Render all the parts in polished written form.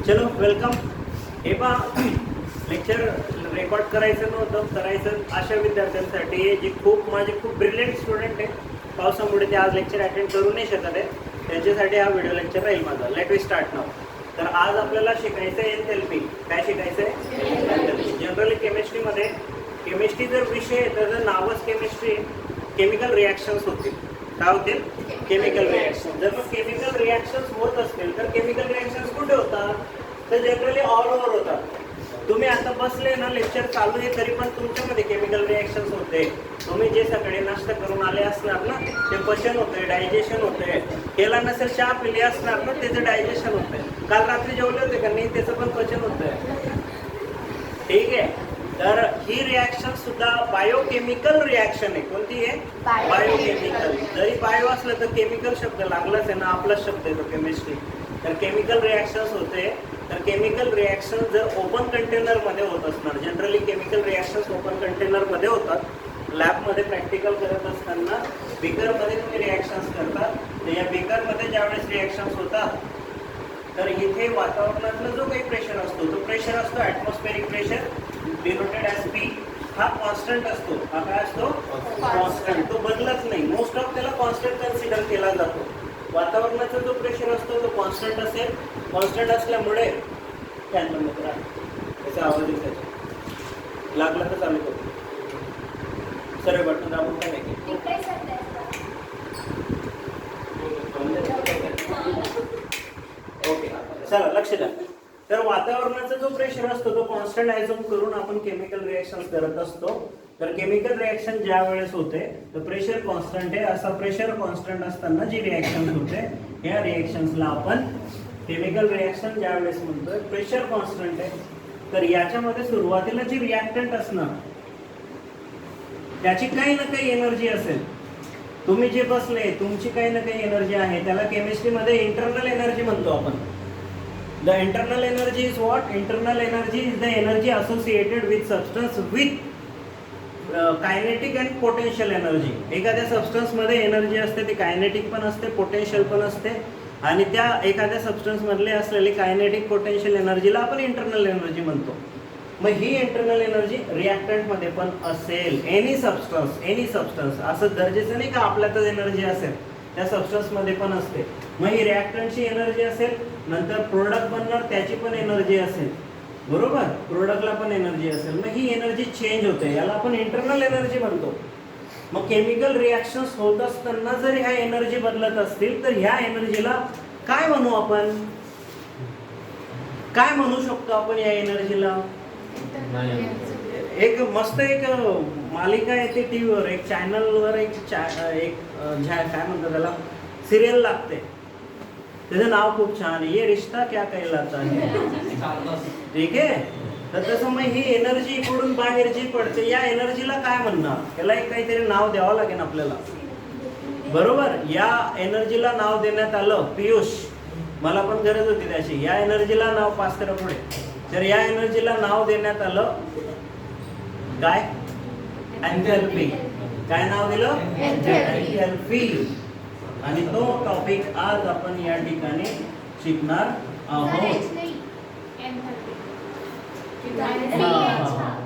चलो वेलकम. हे पहा लेक्चर रेकॉर्ड करायचं नव्हतं, करायचं अशा विद्यार्थ्यांसाठी जे माझे खूप ब्रिलियंट स्टुडंट आहे. पावसामुळे ते आज लेक्चर अटेंड करू नाही शकत आहे, त्यांच्यासाठी हा व्हिडिओ लेक्चर राहील माझा. लेट वी स्टार्ट नाव. तर आज आपल्याला शिकायचं आहे एनथॅल्पी. काय शिकायचं आहे? जनरली केमिस्ट्रीमध्ये केमिस्ट्री जर विषय आहे त्याचं नावच केमिस्ट्री. केमिकल रिॲक्शन्स होतील. काय होतील? Chemical reaction. जर मग केमिकल रिॲक्शन्स होत असतील तर केमिकल रिॲक्शन्स कुठे होतात? तर जनरली ऑल ओव्हर होतात. तुम्ही आता बसले ना, लेक्चर चालू आहे तरी पण तुमच्यामध्ये केमिकल रिॲक्शन्स होते. तुम्ही जे सगळे नाश्ता करून आले असणार ना, ते पचन होते, डायजेशन होते. केला नसेल चहा पिली असणार ना, त्याचं डायजेशन होतंय. काल रात्री जेवले होते का नाही, त्याचं पण पचन होतंय. ठीक आहे. तर ही रिॲक्शन सुद्धा बायोकेमिकल रिॲक्शन आहे. कोणती आहे? बायोकेमिकल. जरी बायो असलं तर केमिकल शब्द लागलाच आहे ना, आपलाच शब्द आहे तो केमिस्ट्री. तर केमिकल रिॲक्शन्स होते. तर केमिकल रिॲक्शन जर ओपन कंटेनरमध्ये होत असणार, जनरली केमिकल रिॲक्शन्स ओपन कंटेनरमध्ये होतात. लॅबमध्ये प्रॅक्टिकल करत असताना बेकरमध्ये तुम्ही रिॲक्शन्स करतात. तर या बेकरमध्ये ज्यावेळेस रिॲक्शन्स होतात तर इथे वातावरणातला जो काही प्रेशर असतो तो प्रेशर असतो atmospheric pressure, denoted as P. हा कॉन्स्टंट असतो. हा काय असतो? कॉन्स्टंट. तो बदलत नाही. मोस्ट ऑफ त्याला कॉन्स्टंट कन्सिडर केला जातो. वातावरणाचा जो प्रेशर असतो तो कॉन्स्टंट असेल. कॉन्स्टंट असल्यामुळे फॅन बंद करा, त्याचा आवाज येत त्याचा लागला तर चालू करतो. सर्व बटन दाबून काय नाही. ओके, चला लक्ष द्या. तर वातावरणाचा जो प्रेशर असतो तो कॉन्स्टंट ॲझ्युम करून आपण केमिकल रिॲक्शन्स करत असतो. तर केमिकल रिॲक्शन ज्या वेळेस होते तर प्रेशर कॉन्स्टंट आहे. असा प्रेशर कॉन्स्टंट असताना जी रिॲक्शन होते या रिॲक्शन्सला आपण केमिकल रिॲक्शन ज्या वेळेस म्हणतोय. प्रेशर कॉन्स्टंट आहे तर याच्यामध्ये सुरुवातीला जी रिॲक्टंट असणार त्याची काही ना काही एनर्जी असेल. तुम्ही जे बसले तुमची काही ना काही एनर्जी आहे, त्याला केमिस्ट्रीमध्ये इंटरनल एनर्जी म्हणतो आपण. The internal energy is what? Internal energy is the energy associated with substance with kinetic and potential energy. एखाद्या सबस्टन्समध्ये एनर्जी असते, ती कायनेटिक पण असते, पोटेन्शियल पण असते. आणि त्या एखाद्या सबस्टन्समधले असलेली कायनेटिक पोटेन्शियल एनर्जीला आपण इंटरनल एनर्जी म्हणतो. मग ही इंटरनल एनर्जी रिॲक्टंटमध्ये पण असेल. एनी सबस्टन्स असं गरजेचं नाही का आपल्यातच एनर्जी असेल, त्या सबस्टन्समध्ये पण असते. मग ही रिॲक्टंटची एनर्जी असेल, नंतर प्रोडक्ट बनणार त्याची पण एनर्जी असेल. बरोबर? प्रोडक्टला पण एनर्जी असेल. मग ही एनर्जी चेंज होते, याला आपण इंटरनल एनर्जी म्हणतो. मग केमिकल रिॲक्शन्स होत असताना जर ह्या एनर्जी बदलत असतील तर ह्या एनर्जीला काय म्हणू आपण? काय म्हणू शकतो आपण या एनर्जीला? एक मस्त एक मालिका येते टीव्हीवर, एक चॅनलवर, एक काय म्हणतात त्याला, सिरियल लागते. त्याचं नाव खूप छान आहे, ये रिश्ता क्या कहलाता है. ठीक आहे. तर तसं मग ही एनर्जी इकडून बाहेर जी पडते या एनर्जीला काय म्हणणार? त्याला एक काहीतरी नाव द्यावं लागेल आपल्याला. बरोबर? या एनर्जीला नाव देण्यात आलं, पियुष मला पण गरज होती त्याची. या एनर्जीला नाव पास करा पुढे. तर या एनर्जीला नाव देण्यात आलं काय? एन्थॅल्पी. काय नाव दिलं? एन्थॅल्पी. आणि तो टॉपिक आज आपण या ठिकाणी शिकणार आहोत.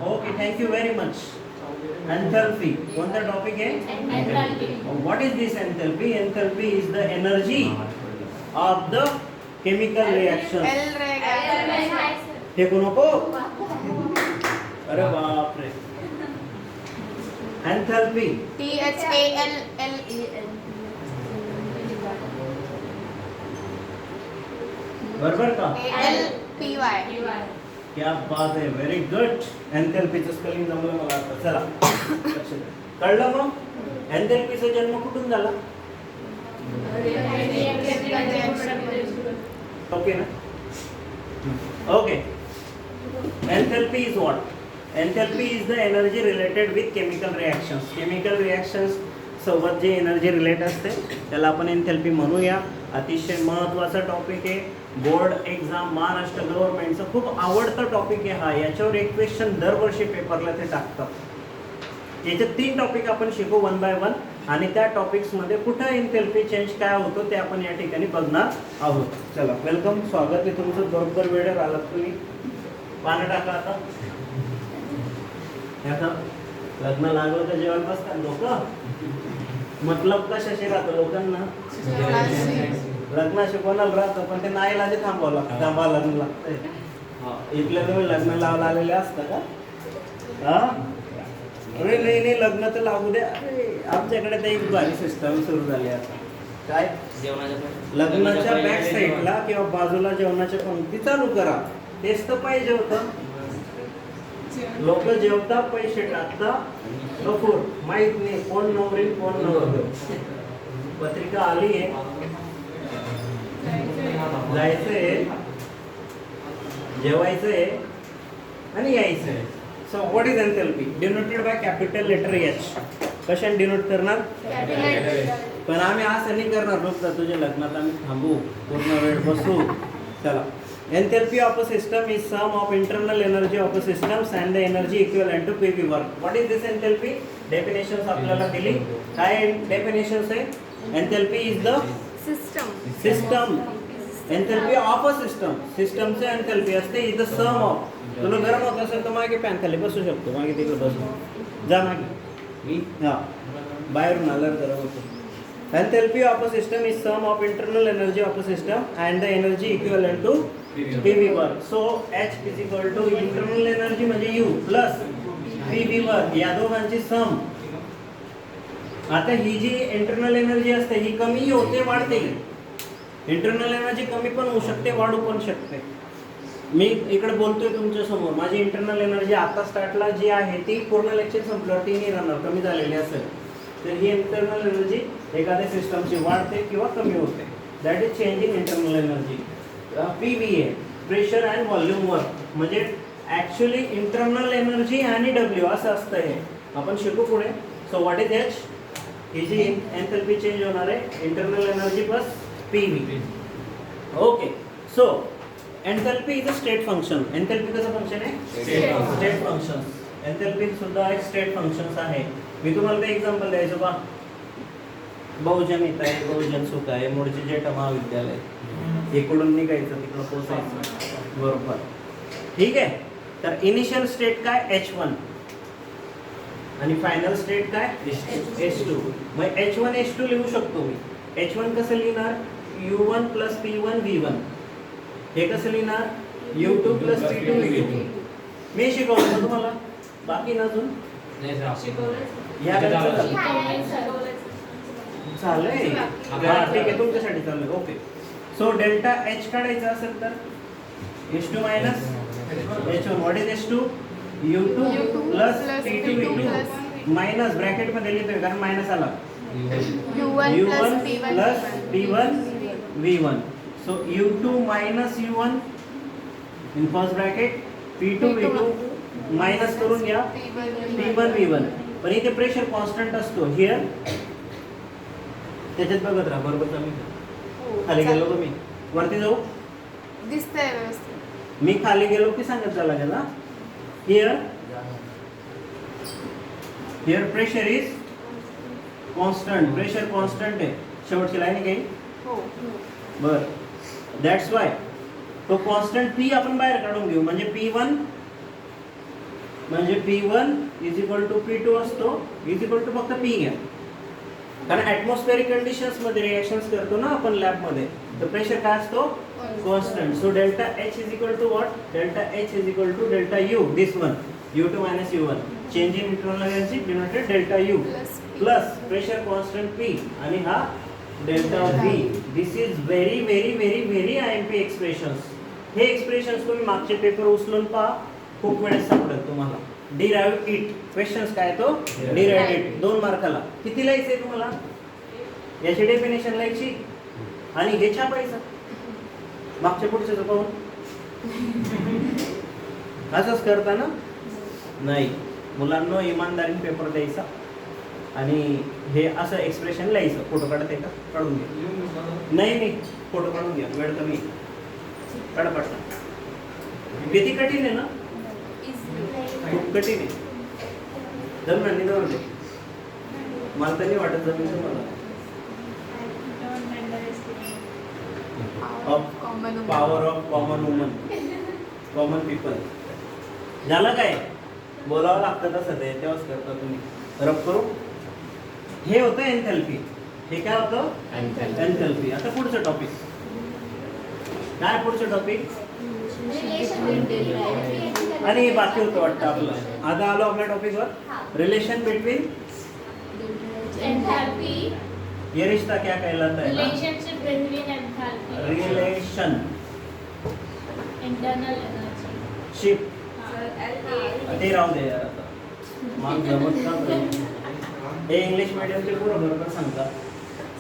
Okay, thank you very much. एन्थॅल्पी कोणता टॉपिक आहे? What is this एन्थॅल्पी? एन्थॅल्पी is the energy of the chemical reaction. फेकू नको. अरे बापरे. एन्थॅल्पी THALLEL. बरोबर का? LPY. क्या बात आहे, व्हेरी गुड. एन्थॅल्पीचं स्पेलिंग जमलं मला आता. चला कळलं. मग एन्थॅल्पीचा जन्म कुठून झाला? ओके ना? Okay. एन्थॅल्पी is what? एन्थॅल्पी is the energy related with chemical reactions. Chemical reactions सोबत जे एनर्जी रिलेट असते त्याला आपण एन्थॅल्पी म्हणूया. अतिशय महत्त्वाचा टॉपिक आहे. बोर्ड एक्झाम, महाराष्ट्र गव्हर्नमेंटचं खूप आवडता टॉपिक आहे हा. याच्यावर एक क्वेश्चन दरवर्षी पेपरला ते टाकतात. याचे 3 टॉपिक आपण शिकू वन बाय वन. आणि त्या टॉपिक्समध्ये कुठं एंथॅल्पी चेंज काय होतो ते आपण या ठिकाणी बघणार आहोत. चला, वेलकम, स्वागत आहे तुमचं. बरोबर वेळेवर आलात तुम्ही. पानं टाका आता. लग्न लागलं तर जेवण बसतात लोक. मतलब कशाशी राहतं लोकांना? लग्नाशी कोणाला राहतं, पण ते नाही लाजे थांबावं लागतं. थांबावं लग्न लागतंय. इथल्या तुम्ही लग्न लावायला आलेले असतं का? हा, अरे नाही लग्न तर लागू द्या. आमच्याकडे तर एक भारी सिस्टम सुरू झाली आता. काय? लग्नाच्या बॅक साईडला किंवा बाजूला जेवणाच्या पंक्ती चालू करा. तेच तर पाहिजे होतं. लोक जेवता, पैसे टाकता, गफूर माहित नाही कोण नवरी कोण नवरदेव. पत्रिका आली आहे, जायचंय, जेवायचंय आणि यायचंय. So what is enthalpy? Denoted by capital letter H. कशाने डिनोट करणार? पण आम्ही असं नाही करणार. फक्त तुझ्या लग्नात आम्ही थांबू, पूर्ण वेळ बसू. चला, enthalpy of a system is sum of internal energy of a systems and the energy equivalent to PV work. What is this enthalpy? Definitions आपल्याला दिली. काय definitions आहे? Enthalpy is the system. Enthalpy of a system. System चे enthalpy असते is the sum of. तुला गरम होत असेल तर मागे फॅन खाली बसू शकतो. मागे तिकडे बसू. जा मागे. मी हा बाहेरून आल्यावर गरम होतो. Enthalpy of a system is sum of internal energy of a system and the energy equivalent to PV work. So H is equal to internal energy म्हणजे U plus PV work, या दोघांची सम. आता ही जी इंटरनल एनर्जी असते ही कमी होते वाढते. Internal energy कमी पण होऊ शकते, वाढू पण शकते. मी इकडे बोलतोय तुमच्या समोर. माझी इंटरनल एनर्जी आता स्टार्टला जी आहे ती पूर्ण लेक्चर संपल्यावर ती नाही राहणार, कमी झालेली असेल. तर ही इंटरनल एनर्जी एखाद्या सिस्टमची वाढते किंवा कमी होते. That is changing internal energy. PVA, pressure and volume work, म्हणजे ॲक्च्युली इंटरनल एनर्जी आणि W असं असतं. हे आपण शिकू पुढे. So what is H? ही जी एंथॅल्पी चेंज होणार आहे, internal energy plus PV. Okay, so enthalpy is a state function. Enthalpy कसं फंक्शन आहे? State function. एंथॅल्पी सुद्धा एक स्टेट फंक्शन आहे. मी तुम्हाला ते एक्झाम्पल द्यायचो बा. बहुजन हित आहे, बहुजन सुख आहे, मूळचे जेठ महाविद्यालय. इकडून निघायचं, तिकडं पोचायचं, बरोबर. ठीक आहे. तर इनिशियल स्टेट काय? H1 आणि फायनल स्टेट काय? H2. मग H1 H2 लिहू शकतो मी. H1 कसं लिहिणार? U1 plus P1 V1. हे कसं लिहिणार? U2 plus P2 V2. मी शिकवलं तुम्हाला, बाकी ना अजून या चाललंय. हा ठीक आहे, तुमच्यासाठी चाललंय. ओके. सो डेल्टा H काढायचा असेल तर H2 minus H1. What is H2? U2 plus P2 V2 minus ब्रॅकेटमध्ये लिहितोय कारण मायनस आला. U1 plus P1 V1. So U2 minus U1 in first bracket, P2 V2 minus करून घ्या P1 V1. पण इथे प्रेशर कॉन्स्टंट असतो. हिअर त्याच्यात बघत राहा. बरोबर कमी खाली गेलो का? मी वरती जाऊ? दिसतंय व्यवस्थित. मी खाली गेलो की सांगत चालला गेला. Here pressure is constant. Pressure constant आहे. शेवटची लाईन काही बर. दॅट्स वाय तो कॉन्स्टंट P आपण बाहेर काढून घेऊ. म्हणजे P1 is equal to P2 असतो. इज इक्वल टू फक्त P घ्या. कारण ॲटमॉस्फेरिक कंडिशन्स मध्ये रिएक्शन्स करतो ना आपण लॅबमध्ये, तर प्रेशर काय असतो? Constant. So delta H is equal to what? Delta H is equal to delta U. This one U2 minus U1. Change in internal energy denoted delta U plus pressure constant P आणि हा delta V. This is very very very very IMP expressions. हे expressions तुम्ही मागचे paper उचलून पहा, खूप वेळेस सापडेल तुम्हाला. डिराइव्ह इट क्वेश्चन्स काय तो? Derive it 2 मार्काला. किती लिहायचं आहे तुम्हाला? याची डेफिनेशन लिहायची आणि हे छापायचं मागच्या पुढचं पाहून. असंच करता ना? नाही मुलांना इमानदारीने पेपर द्यायचा आणि हे असं एक्सप्रेशन लिहायचं. फोटो काढत आहे का? काढून घ्या. नाही फोटो काढून घ्या, वेळ कमी. काढा पटकन. किती कठीण आहे ना? खूप कठीण आहे. दरम्यान दे. मला तर नाही वाटत जमीन तुम्हाला. Common power of common woman, common people. झालं काय? बोलावं लागतं तसं ते, तेव्हाच करता तुम्ही. रब करू. हे होतं एन्थॅल्पी. हे काय होतं? एन्थॅल्पी. आता पुढचं टॉपिक काय? पुढचं टॉपिक आणि हे बाकी होतं वाटतं आपलं. आता आलो आपल्या टॉपिकवर. Relation between. एंथैल्पी, ये रिश्ता क्या कहलाता है ना? Relationship between enthalpy, relation internal energy. Ship. ते राहू दे यार आता. मग जमत का बरं? हे इंग्लिश मीडियमचे पूर्ण बरोबर सांगतात.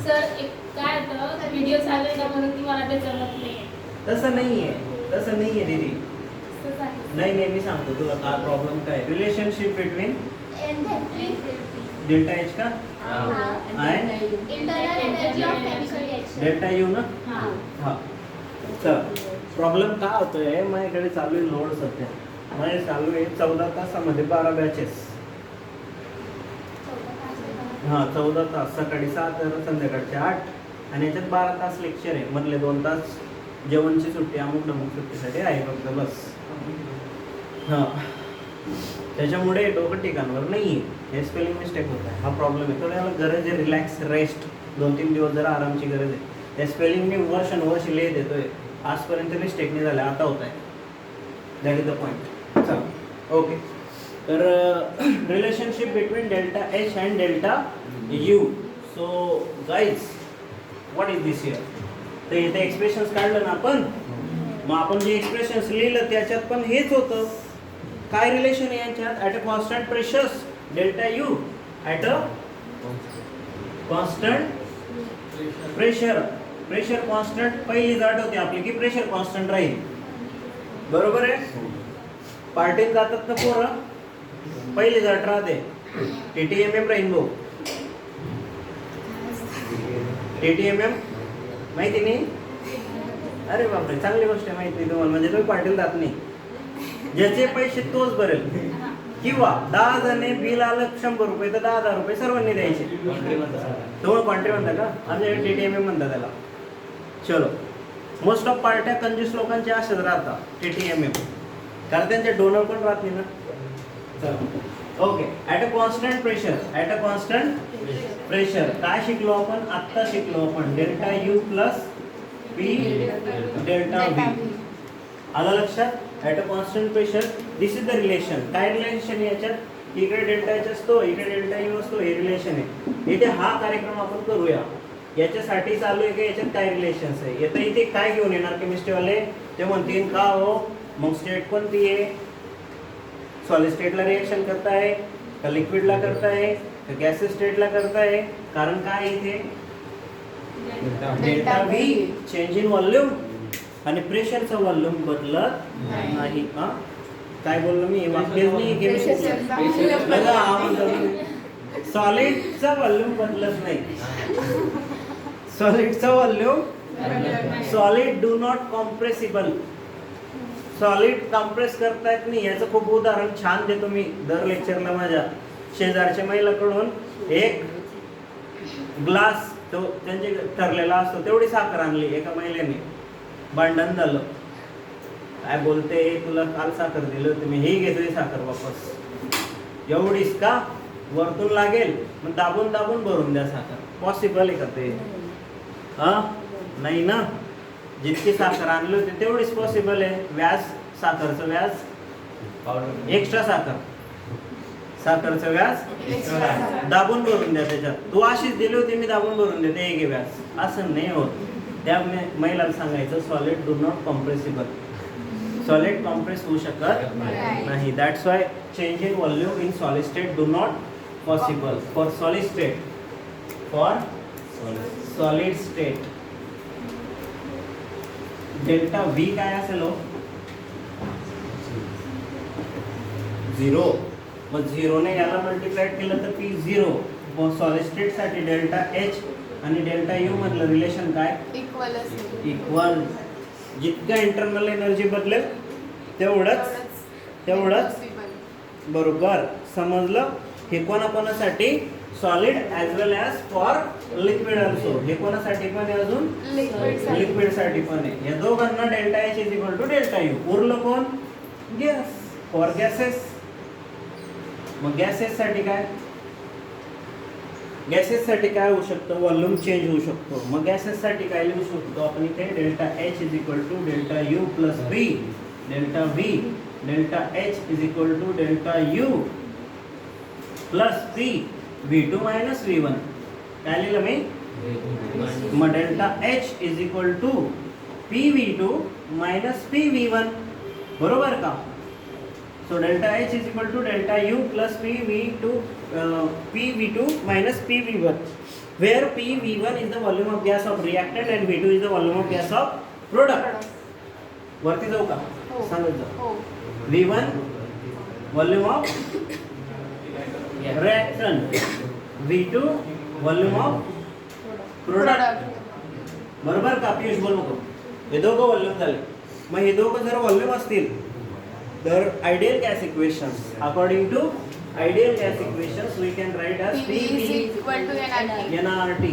सर एक काय होतं, व्हिडिओ चालू आहे ना म्हणून ती मला ते जमत नाही. तसं नाहीये, तसं नाहीये दीदी. तसंच आहे. नाही मी सांगतो तुला काय प्रॉब्लेम काय. Relationship between enthalpy, delta H का internal energy of chemical reaction. Delta U ना. हां. हा. चल प्रॉब्लेम काय होतोय, माझ्याकडे चालू आहे लोड सध्या. माझे चालू आहे 14 तासामध्ये 12 बॅचेस. हां 14 तास, सकाळी 7 तर संध्याकाळचे 8. आणि याच्यात 12 तास लेक्चर आहे. मधले 2 तास जेवणची सुट्टी, अमुक नमुक सुट्टीसाठी आहे फक्त बस. हां त्याच्यामुळे डोकं ठिकाणवर नाही आहे. हे स्पेलिंग मिस्टेक होत आहे, हा प्रॉब्लेम आहे. तर याला गरज आहे रिलॅक्स, रेस्ट. 2-3 दिवस जरा आरामची गरज आहे. या स्पेलिंग मी वर्ष लिहित येतोय. आजपर्यंत मिस्टेक नाही झाल्या, आता होत आहे. That is the point. चल ओके. तर relationship between delta H and delta U. So guys what is this here? तर इथे एक्सप्रेशन्स काढलं ना आपण. मग आपण जे एक्सप्रेशन्स लिहिलं त्याच्यात पण हेच होतं. काय रिलेशन आहे यांच्यात? At a constant pressures delta U at a constant pressure. Pressure constant पहिली जाट होती आपली की प्रेशर कॉन्स्टंट राहील. बरोबर आहे. पार्टीत जातात ना पोरं, पहिली जाट राहते TTMM रेनबो. TTMM माहिती नाही? अरे बापरे, चांगली गोष्ट आहे. माहिती नाही तुम्हाला, म्हणजे तुम्ही पार्टीला जात नाही. ज्याचे पैसे तोच भरेल. किंवा 10 जणे बिल आलं 100 रुपये तर 10,000 रुपये सर्वांनी द्यायचे. तुम्हाला कॉन्ट्री म्हणता का? आमच्याकडे TTMM म्हणतात त्याला. चलो मोस्ट ऑफ पार्ट्या कंजूस लोकांच्या असेच राहतात TTMM, कारण त्यांचे डोनर पण राहत नाही ना. चलो okay. At a constant pressure, at a constant pressure काय शिकलो आपण? आत्ता शिकलो आपण delta U plus P delta V. आलं लक्षात? At a constant pressure this is the relation. काय रिलेशन याच्यात? इकडे डेल्टा एच असतो, इकडे डेल्टा यू असतो. हे रिलेशन आहे. इथे हा कार्यक्रम आपण करूया. याच्यासाठी चालू आहे की याच्यात काय रिलेशन्स आहे. येतं इथे काय घेऊन येणार केमिस्ट्रीवाले? ते म्हणतील का हो मग स्टेट कोणती आहे? सॉलिड स्टेटला रिएक्शन करताय का लिक्विडला करताय का गॅसेस स्टेटला करताय? कारण काय इथे delta V change in volume आणि प्रेशरचं व्हॉल्यूम बदलत नाही. हां काय बोललो मी? वाक्यच नाही केमिस्ट्री. सॉलिडचा व्हॉल्यूम बदलत नाही. सॉलिडचा volume, solid do not compressible. Solid compress करता येत नाही. याचं खूप उदाहरण छान देतो मी दर लेक्चरला. माझ्या शेजारच्या महिलाकडून एक ग्लास तो त्यांचे ठरलेला असतो तेवढी साखर आणली एका महिलेने. भांडण झालं. काय बोलते, तुला काल साखर दिलं होतं मी, हे घेतोय साखर वापस. एवढीच का? वरतून लागेल, मग दाबून दाबून भरून द्या साखर. पॉसिबल आहे का ते? हां नाही ना. जितकी साखर आणली होती तेवढीच पॉसिबल आहे. व्याज, साखरचं व्याज, एक्स्ट्रा साखरचं व्याज दाबून भरून द्या त्याच्यात. तू अशीच दिली होती, मी दाबून भरून देते, हे घे व्याज. असं नाही होत. त्या महिलाला सांगायचं solid do not compressible. Solid compress होऊ शकत नाही. That's why change in volume in solid state do not possible for solid state. For solid state delta V काय असेल हो? 0. मग 0 ने याला मल्टिप्लाय केलं तर पी 0. मग सॉलिड स्टेट साठी डेल्टा एच आणि डेल्टा यू मधलं रिलेशन काय? इक्वल. जितका इंटरनल एनर्जी बदलेल तेवढंच बरोबर. समजलं? हे कोणाकोणासाठी? Solid as well as for liquid also. हे कोणासाठी पण आहे अजून? लिक्विड लिक्विड साठी पण आहे. या दोघांना delta H is equal to delta U. उरलं कोण? गॅस. For gases. मग गॅसेस साठी काय? गॅसेस साठी काय होऊ शकतं? व्हॉल्यूम चेंज होऊ शकतो. मग गॅसेस साठी काय लिहू शकतो आपण इथे? Delta H is equal to delta U plus V. Delta V delta H is equal to delta U plus V. V2 minus V1. काय लिहिलं मी? मग delta H is equal to PV2 minus PV1. बरोबर का? So delta H is equal to delta U plus PV2 minus PV1, where PV1 is the volume of gas of reactant and V2 is the volume of gas of product. वरती जाऊ का? हो. सांगत जाऊ. हो. V1 volume of reactant, V2 volume of product. बरोबर का? पियुष बोल नको. हे दोघं व्हॉल्यूम झाले. मग हे दोघं जर व्हॉल्यूम असतील तर ideal gas equations, according to ideal gas equations we can write as PV is equal to nRT. nRT.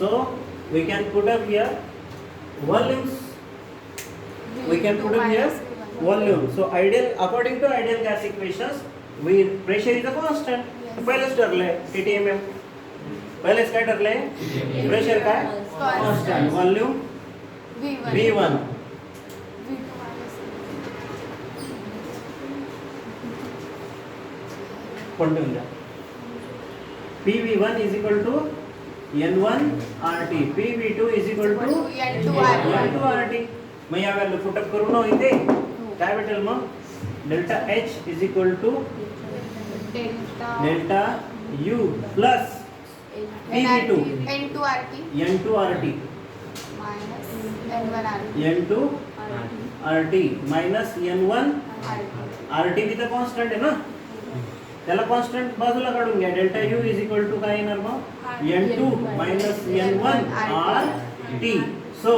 So we can put up here volumes. We can put up here volume. So ideal, according to ideal gas equations, we pressure is a constant. पहिलेच ठरलंय TTMM. पहिलेच काय ठरलंय? Pressure काय? Constant. Volume V1. V1. V2 minus पण ठेवून द्या. PV1 is equal to N1 RT. PV2 is equal to N2 RT. मग या value put up करू ना इथे. काय भेटेल मग? Delta H is equal to delta U plus PV2 N2 RT N2 RT minus N1 RT. N2 RT minus N1 RT. RT बी तर कॉन्स्टंट आहे ना. त्याला कॉन्स्टंट बाजूला काढून घ्या. Delta U is equal to काय येणार मग? N2 minus N1 RT. So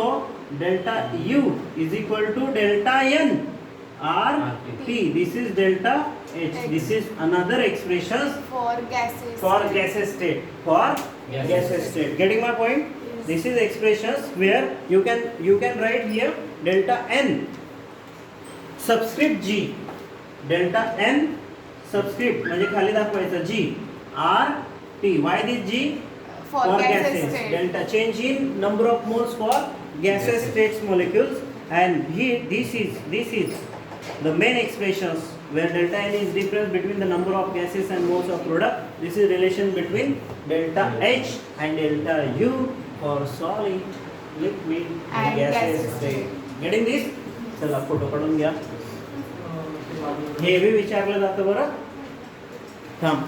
delta U is equal to delta N RT. This is delta H. This is another expression For gases. for gaseous state. For gaseous state. Getting my point? This is expressions where you can write here delta N subscript G. Delta N subscript म्हणजे खाली दाखवायचं G R T. Why this G? For gaseous state. Delta change in number of moles for gaseous states molecules, and here this is the main expressions where delta N is difference between the number of gases and moles of product. This is relation between delta H and delta U for solid, liquid and gaseous gaseous state. Getting this? चला photo काढून घ्या. हे बी विचारलं जातं बरं. थांब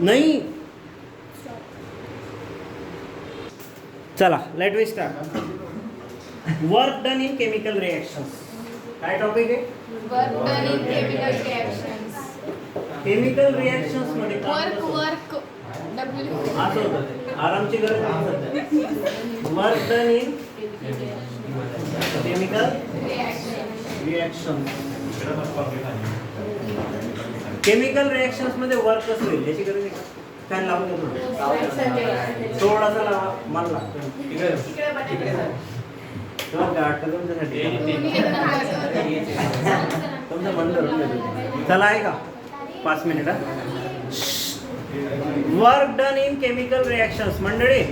नाही. चला let we start. Work done in chemical reactions. काय टॉपिक आहे? Work done in chemical reactions. Chemical reactions मध्ये Work W. असं होतं. आरामची गरज नाही सध्या. Work done in chemical reactions. Chemical reactions मध्ये वर्क कसं होईल याची गरज आहे का? फॅन लावून घेतो. थोडासा लावा. मला लागतं. वाटतं तुमच्यासाठी. तुमचं मन धरून घेतो. चला आहे का? 5 minute. Work done in chemical reactions. मंडळी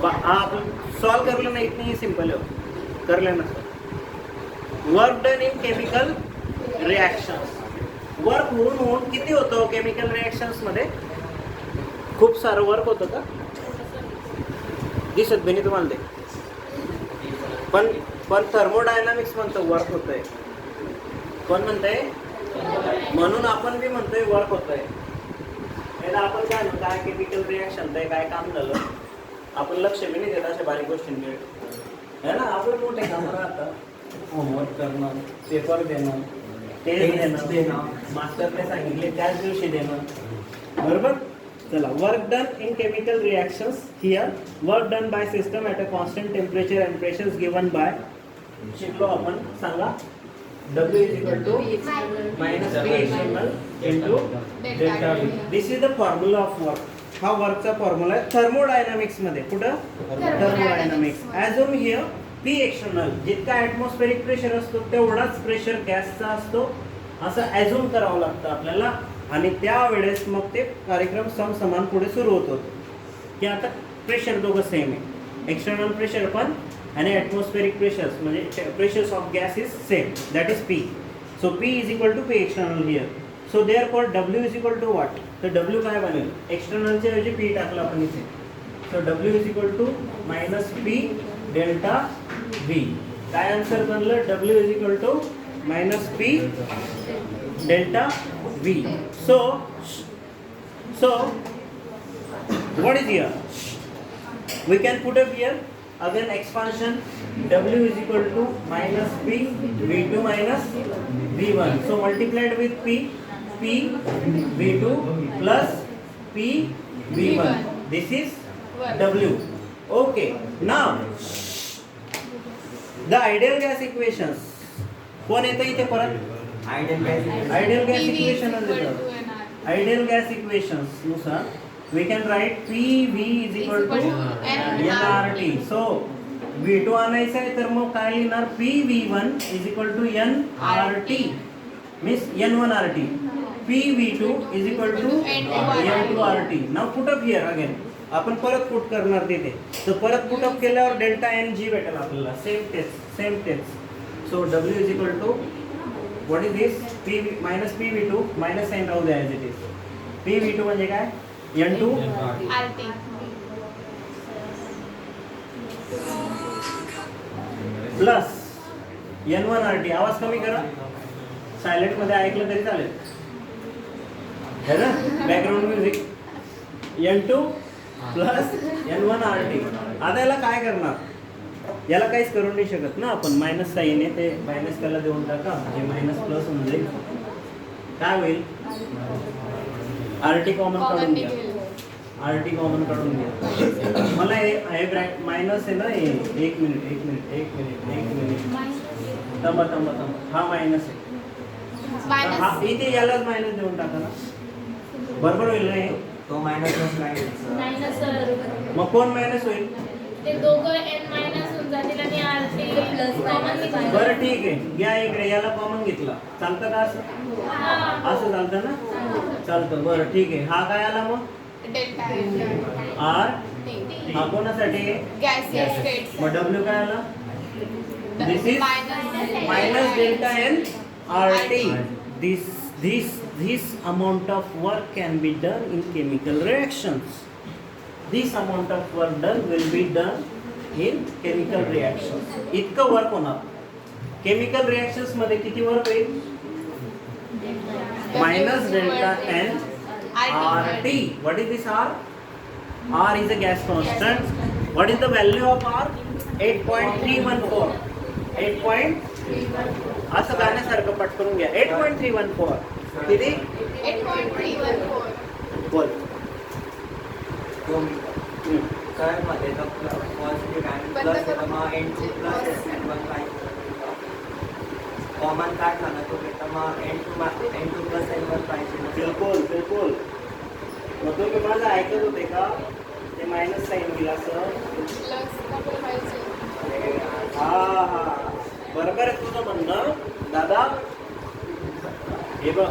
आप सॉल्व कर लेना. इतनी सिंपल है. कर लेना sir. Work done in chemical reactions. Work होऊन किती होतं केमिकल रिएक्शन्स मध्ये? खूप सारं वर्क होतं का? दिसत बी तुम्हाला ते. पण थर्मोडायनामिक्स म्हणतं वर्क होतंय. कोण म्हणतंय? म्हणून आपण बी म्हणतोय वर्क होतंय. याला आपण काय म्हणतो? काय केमिकल रिएक्शन आहे, काय काम झालं, आपण लक्ष बी नाही देत अशा बारीक गोष्टींकडे. है ना. आपलं मोठे काम राहतं. होमवर्क करणं, पेपर देणं, टेस्ट देणं, मास्टरने सांगितले त्याच दिवशी देणं. बरोबर. चला. Work done in chemical reactions. Here work done by system at a constant temperature and pressures given by. शिकलो आपण. सांगा. W is equal to minus P external into delta V. This is the formula of work. हा वर्कचा formula आहे thermodynamics मध्ये. कुठं? Thermodynamics. Assume here P external, जितका atmospheric pressure असतो तेवढाच प्रेशर गॅसचा असतो असं ॲझ्युम करावं लागतं आपल्याला. आणि त्यावेळेस मग ते कार्यक्रम समसमान पुढे सुरू होतो की आता प्रेशर दोघं सेम आहे. एक्सटर्नल प्रेशर पण आणि ॲटमॉस्फेरिक प्रेशर्स म्हणजे pressures of gas is same, that is P. So P is equal to P external here. So therefore W is equal to what? तर W काय बनेल? एक्सटर्नलच्या ऐवजी P टाकलं आपण इथे. So W is equal to minus P delta V. काय answer बनलं? W is equal to minus P delta V. So what is here? We can put up here again expansion. W is equal to minus P V2 minus V1. So multiplied with P V2 plus P V1. This is W. Okay. Now the ideal gas equations. कोण येतं इथे परत? Ideal gas equation ideal gas equations नुसार we can write PV is equal to nRT. So V2 आणायचं आहे तर मग काय लिहिणार? PV1 is equal to nRT means N1RT. PV2 is equal to N2RT. Now put up here again. आपण परत put करणार तिथे. तर परत पुट अप केल्यावर डेल्टा NG भेटेल आपल्याला. सेम तेच. So W is equal to what is this? PV minus PV2 minus n राहू द्या as it is. PV2 म्हणजे काय? N2 RT. Plus N1RT. आवाज कमी करा. सायलेंट मध्ये ऐकलं तरी चालेल. है ना? Background music. N2 plus N1RT. आता याला काय करणार? याला काहीच करू नाही शकत ना आपण. मायनस साईन आहे ते मायनस त्याला देऊन टाका. हे मायनस प्लस होऊन जाईल. काय होईल? RT कॉमन काढून घ्या. RT कॉमन काढून घ्या. मला हे ब्रॅक मायनस आहे ना हे. एक मिनिट थांबा. हा मायनस आहे. हा इथे यालाच मायनस देऊन टाका ना. बरोबर होईल ना हे? तो मायनस नाही ना सर, मग कोण मायनस होईल? ते दोघं n मायनस होऊन जातील आणि RT प्लस कॉमन. बरं ठीक आहे. घ्या इकडे याला कॉमन घेतला. चालतं का असं? असं चालतं ना? चालतं. बरं ठीक आहे. हा काय आला मग? Delta R. हा कोणासाठी? Gaseous state. मग W काय आला? This is minus delta N RT. This amount of work can be done in chemical reactions. This amount of work done will be done in chemical reactions. इतकं work होणार. Chemical reactions मध्ये किती work होईल? Minus delta N RT. What is this R? R is a gas constant. What is the value of R? 8.314. 8. असं गाण्यासारखं पट करून घ्या. 8.314. किती? 8.314. बोल. करंट मध्ये तर पॉझिटिव्ह आणि प्लस तर मग N2 प्लस N1 पाहिजे. कॉमन काढला ना तो तर मग N2 प्लस N1 पाहिजे. बिलकुल. मग तुम्ही माझं ऐकत होते का? ते मायनस साईन दिला असं. प्लस डबल पाहिजे. हा बरोबर आहे तुझं म्हणणं दादा. हे बघ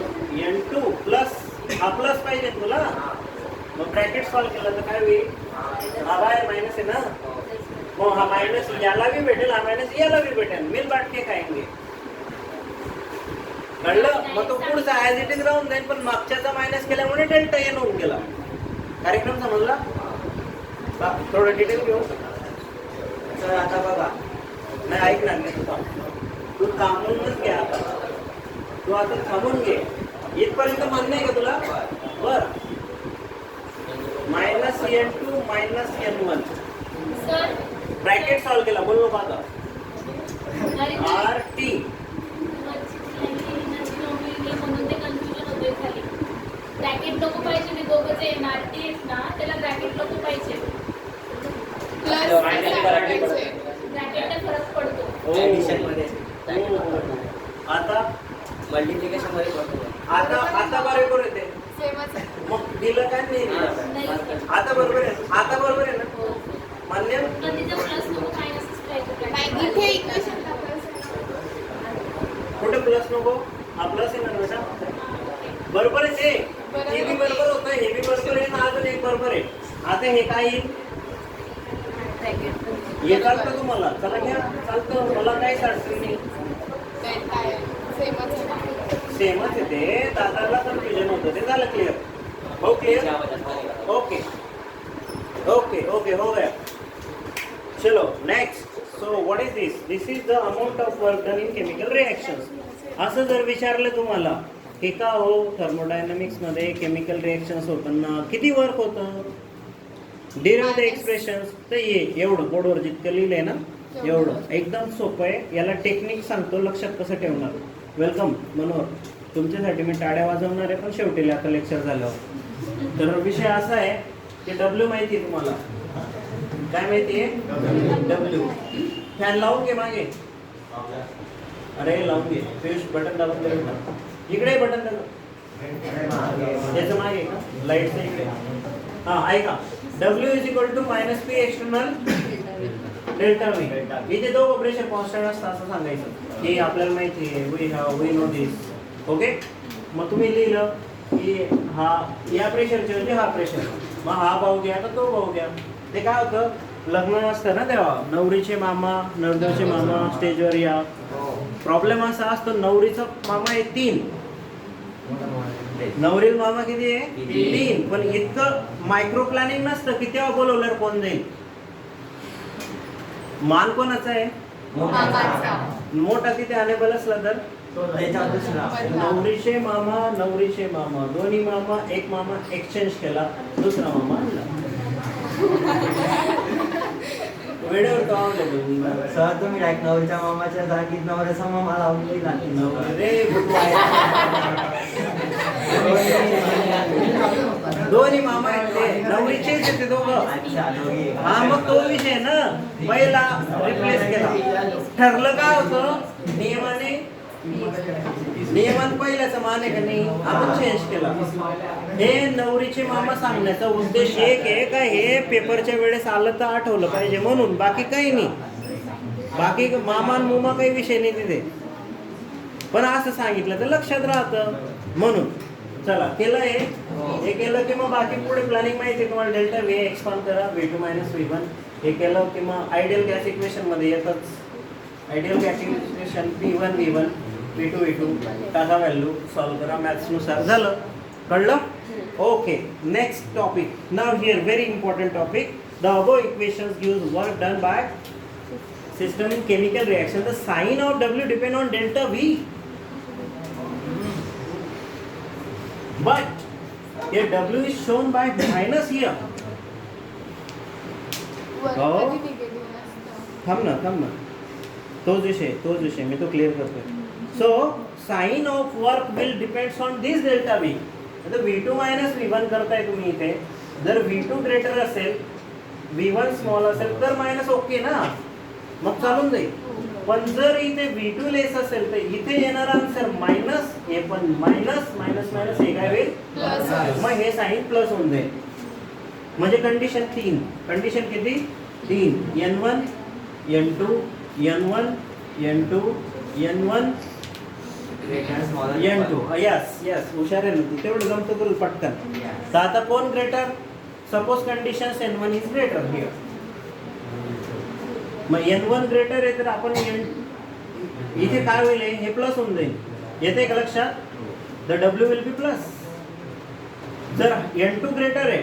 N2 प्लस हा प्लस पाहिजे तुला. मग ब्रॅकेट सॉल्व केलं तर काय होईल? हा बाहेर मायनस आहे ना. मग हा मायनस याला भी भेटेल, हा मायनस याला भी भेटेल. मिल बाट के खाएंगे. कळलं? मग तो पुढचा ॲज इट इज राहून जाईल. पण मागच्याचा मायनस केल्यामुळे डेल्टा एन होऊन गेला. कार्यक्रम समजला? थोडं डिटेल घेऊ. तर आता बघा, नाही ऐकणार नाही. तू थांबूनच घे आता. तू आता थांबून घे. इथपर्यंत म्हणणं आहे का तुला? बर. Minus N2 minus N1. Sir bracket solve केला. बोललो का आता? अरे RT. म्हणून ते कन्फ्युजन होते खाली. ब्रॅकेट नको पाहिजे. मी दोघं जे NRT आहेत ना त्याला ब्रॅकेट नको पाहिजे. प्लस ब्रॅकेटचा फरक पडतो. ऍडिशन मध्ये आता मल्टिप्लिकेशन मध्ये बरोबर आता बरोबर येते. सेमच आहे. मग दिलं काय नाही दिलं? नाही. आता बरोबर आहे. आता बरोबर आहे ना? हो. मान्य? पण तिचं प्लस नको मायनसच पाहिजे. नाही इथे इक्वेशन टाकायचं. कुठे प्लस नको? हा प्लस आहे ना बेटा? बरोबर आहे ते. बरोबर हे बी आहे. बरोबर होतं, हे बी बरोबर आहे ना, अजून एक बरोबर आहे. आता हे काय येईल? हे चालतं तुम्हाला? चला घ्या, चालतं. मला काही अडचण नाही. डेल्टा आहे. सेमच आहे. सेमच येते. दादाला कन्फ्युजन होतं, ते झालं क्लिअर. हो क्लिअर? ओके ओके ओके हो गया. चलो next. So what is this? This is the amount of work done in chemical reactions. असं जर विचारलं तुम्हाला की का हो थर्मोडायनामिक्समध्ये केमिकल रिएक्शन्स होताना किती वर्क होतं, डिराइव द एक्सप्रेशन्स, तर ये एवढं बोर्डवर जितकं लिहिलंय ना एवढं एकदम सोपं आहे. याला टेक्निक सांगतो, लक्षात कसं ठेवणार. वेलकम मनोहर, तुमच्यासाठी मी टाळ्या वाजवणार आहे पण शेवटी आता लेक्चर झाल्यावर. तर विषय असा आहे की डब्ल्यू माहिती आहे तुम्हाला, काय माहिती आहे? डब्ल्यू. फॅन लावून घे मागे. अरे लावून घे. पियुष बटन दाबून दे. इकडे बटन दाबून. त्याचं मागे का लाईटचं इकडे. हां ऐका. W is equal to minus P external delta V. इथे दोघं प्रेशर कॉन्स्टंट असतं असं सांगायचं की आपल्याला माहिती आहे. We know this. ओके. मग तुम्ही लिहिलं की हा या प्रेशरच्या ऐवजी हा प्रेशर, मग हा भाऊ घ्या तर तो भाऊ घ्या. ते काय होतं, लग्न असतं ना तेव्हा नवरीचे मामा नवरदेवचे मामा स्टेजवर या. प्रॉब्लेम असा असतो, नवरीचा मामा आहे 3, नवरील मामा किती आहे 3. पण इतकं मायक्रो प्लॅनिंग नसतं की तेव्हा बोलवल्यावर कोण जाईल. मान कोणाचा आहे? मामाचा. मोठा तिथे अनेबल असला तर नवरीचे मामा दोन्ही मामा, एक मामा एक्सचेंज केला, दुसरा मामा आणला. वेळेवर तो अवेलेबल. सर तुम्ही डायरेक्ट नवरीच्या मामाच्या जागी नवऱ्याचा मामा लावून दिला. रे दोन्ही मामा आहेत ते, नवरीचेच आहेत ते दोघं. अच्छा दोघे. हा मग तो विषय ना पहिला रिप्लेस केला. ठरलं काय होतं, नियमान पहिल्याचा मान आहे का नाही, आपण चेंज केला. हे नवरीचे मामा सांगण्याचा उद्देश एक आहे का हे पेपरच्या वेळेस आलं तर आठवलं पाहिजे म्हणून, बाकी काही नाही. बाकी मामा मुमा काही विषय नाही तिथे, पण असं सांगितलं तर लक्षात राहतं म्हणून. चला केलं हे केलं की मग बाकी पुढे प्लॅनिंग माहिती आहे तुम्हाला. डेल्टा व्ही एक्सपांड करा V2 - V1. हे केलं की मग आयडियल गॅस इक्वेशन मध्ये येतच. Ideal gas equation P1 V1 P2 V2 टाका, व्हॅल्यू सॉल्व करा मॅथ्स नुसार. झालं, कळलं? Okay. Next topic. Now here very important topic. The above equations gives work done by system in chemical reaction. The sign of W depend on delta V. But here W is shown by minus here. वर हो. कधी negative नसतं. थांब ना. तोच विषय मी तो clear करतोय. So sine of work will depends on this delta V. आता V2 - V1 करताय तुम्ही इथे. जर V2 ग्रेटर असेल, V1 स्मॉल असेल तर मायनस ओके ना, मग चालून जाईल. पण जर इथे V2 लेस असेल तर इथे येणार आन्सर मायनस, हे पण मायनस हे काय होईल प्लस. मग हे साइन प्लस होऊन जाईल. म्हणजे कंडिशन 3. कंडिशन किती? 3. N1 N2 N1 N2 N1 N2. Yes हुशार आहे ना तू, तेवढं जमतं करू पटकन. तर आता कोण greater? Suppose condition N1 is greater here. मग N1 ग्रेटर आहे तर आपण इथे काय होईल, हे प्लस होऊन जाईल. येते का लक्षात? The W will B plus. जर N2 ग्रेटर आहे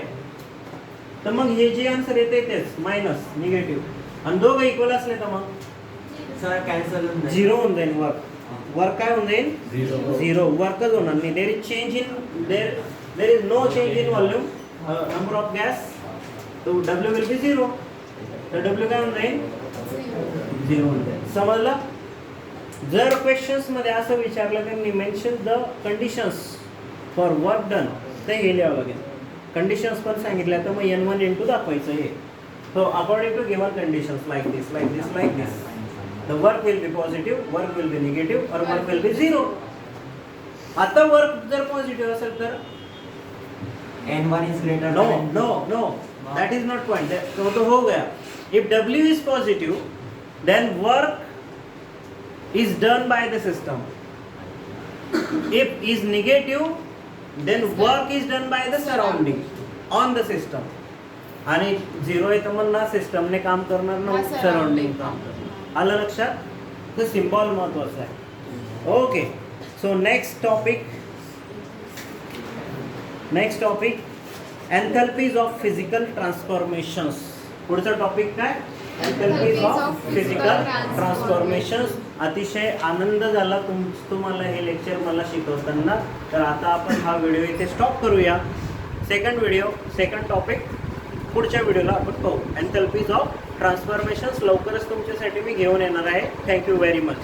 तर मग हे जे आन्सर येते तेच मायनस निगेटिव्ह, आणि दोघं इक्वल असले तर मग सर कॅन्सल होऊन जाईल. 0 होऊन जाईल. वर्क काय होऊन जाईल? 0. वर्कच होणार नाही. There is change in there is no change in volume number of gas. तो W विल बी 0. तर W काय होऊन जाईल? 0 होऊन जाईल. समजलं? जर क्वेश्चन्स मध्ये असं विचारलं त्यांनी mention the conditions for work done, तर हे लिहावं लागेल. कंडिशन्स पण सांगितल्या तर मग N1 N2 दाखवायचं हे. So according to given conditions like this. The work will be positive, work will be negative और वर्क विल बी झिरो. आता वर्क जर पॉझिटिव्ह असेल तर N1 is greater no than no no that is not point. तो हो गया. If W is positive then work is done by the system. If is negative then work is done by the surrounding on the system. आणि zero आहे तर मग ना सिस्टमने काम करणार ना ना सराउंडिंग surrounding. काम करणार. आलं लक्षात? तर सिम्बॉल महत्वाचा आहे. Okay, so next topic enthalpies of physical transformations. पुढचा टॉपिक काय? Enthalpies of physical transformations. अतिशय आनंद झाला तुम्हाला हे लेक्चर मला शिकवताना. तर आता आपण हा व्हिडिओ इथे स्टॉप करूया. सेकंड टॉपिक पुढच्या व्हिडिओला आपण पाहू. एन्थॅल्पीज ऑफ ट्रान्सफॉर्मेशन्स लवकरच तुमच्यासाठी मी घेऊन येणार आहे. Thank you very much.